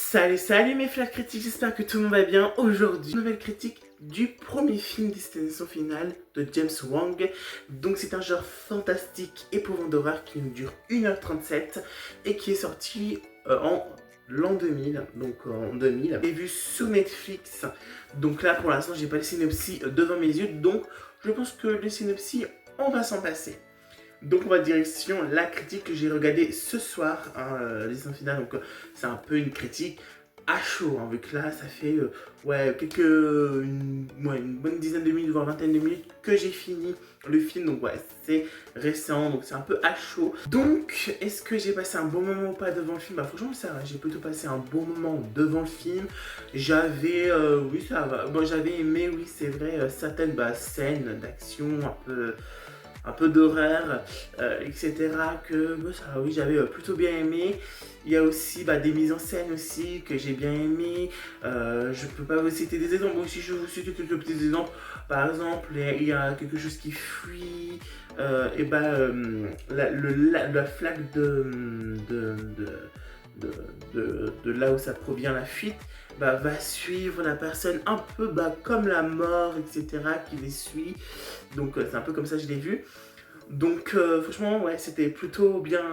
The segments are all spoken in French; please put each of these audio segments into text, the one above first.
Salut mes frères critiques, j'espère que tout le monde va bien. Aujourd'hui, nouvelle critique du premier film Destination Finale de James Wong. Donc c'est un genre fantastique épouvant d'horreur qui dure 1h37 et qui est sorti en l'an 2000, donc en 2000. Et vu sur Netflix, donc là pour l'instant j'ai pas le synopsis devant mes yeux, donc je pense que le synopsis on va s'en passer. Donc on va direction la critique que j'ai regardée ce soir, Destination Finale. Donc c'est un peu une critique à chaud, vu que là ça fait une bonne dizaine de minutes, voire vingtaine de minutes que j'ai fini le film. Donc ouais, c'est récent, donc c'est un peu à chaud. Donc est-ce que j'ai passé un bon moment ou pas devant le film? Bah franchement ça va, j'ai plutôt passé un bon moment devant le film. J'avais, oui ça va, bon j'avais aimé, oui c'est vrai, certaines scènes d'action un peu d'horreur, etc. que ça, oui, j'avais plutôt bien aimé. Il y a aussi des mises en scène aussi que j'ai bien aimé. Je peux pas vous citer des exemples. Bon, si je vous cite quelques petits exemples, par exemple, il y a quelque chose qui fuit, et la flaque de là où ça provient la fuite, va suivre la personne un peu comme la mort, etc. qui les suit. Donc c'est un peu comme ça que je l'ai vu. Donc franchement ouais, c'était plutôt bien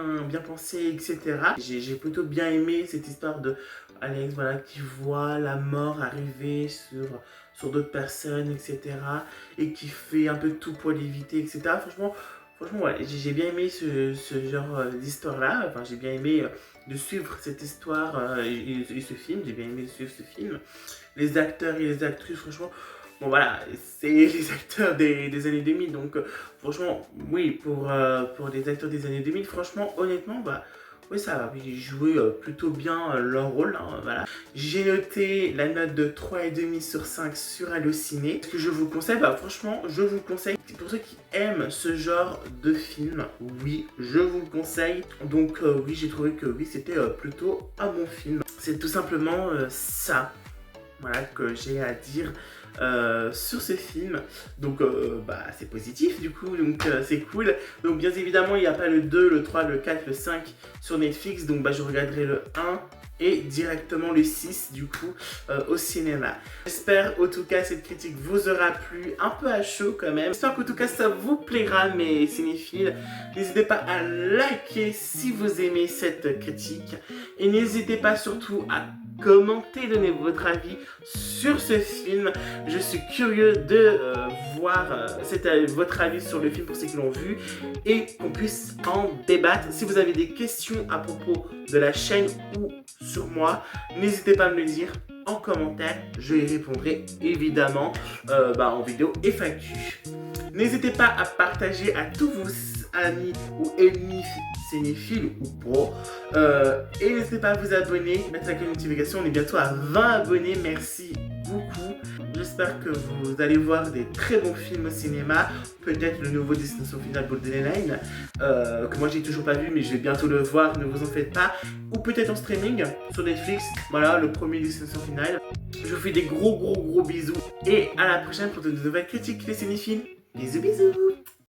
pensé, etc. J'ai plutôt bien aimé cette histoire de Alex, voilà, qui voit la mort arriver sur d'autres personnes, etc. et qui fait un peu tout pour l'éviter, etc. Franchement ouais, j'ai bien aimé ce genre d'histoire là. Enfin j'ai bien aimé de suivre cette histoire et ce film. J'ai bien aimé de suivre ce film. Les acteurs et les actrices, franchement, bon voilà, c'est les acteurs des années 2000, donc franchement, oui, pour les acteurs des années 2000, franchement, honnêtement, oui ça va, ils jouaient plutôt bien leur rôle, voilà. J'ai noté la note de 3,5 sur 5 sur Allociné. Ce que je vous conseille, franchement, je vous conseille, pour ceux qui aiment ce genre de film, oui, je vous le conseille. Donc oui, j'ai trouvé que oui, c'était plutôt un bon film. C'est tout simplement ça, voilà, que j'ai à dire sur ce film. Donc c'est positif du coup, donc c'est cool. Donc bien évidemment il n'y a pas le 2, le 3, le 4, le 5 sur Netflix, donc je regarderai le 1 et directement le 6 du coup au cinéma. J'espère en tout cas cette critique vous aura plu, un peu à chaud quand même. J'espère qu'en tout cas ça vous plaira mes cinéphiles. N'hésitez pas à liker si vous aimez cette critique et n'hésitez pas surtout à commenter, donner votre avis sur ce film. Je suis curieux de voir votre avis sur le film pour ceux qui l'ont vu et qu'on puisse en débattre. Si vous avez des questions à propos de la chaîne ou sur moi, n'hésitez pas à me le dire en commentaire. Je y répondrai évidemment en vidéo FAQ. N'hésitez pas à partager à tous vos amis ou ennemis cinéphiles ou pro. Et n'hésitez pas à vous abonner, mettre la notification. On est bientôt à 20 abonnés. Merci beaucoup. J'espère que vous allez voir des très bons films au cinéma. Peut-être le nouveau Destination Finale Borderline, que moi j'ai toujours pas vu, mais je vais bientôt le voir, ne vous en faites pas. Ou peut-être en streaming sur Netflix. Voilà, le premier Destination Finale. Je vous fais des gros bisous. Et à la prochaine pour de nouvelles critiques, les cinéphiles. Bisous bisous.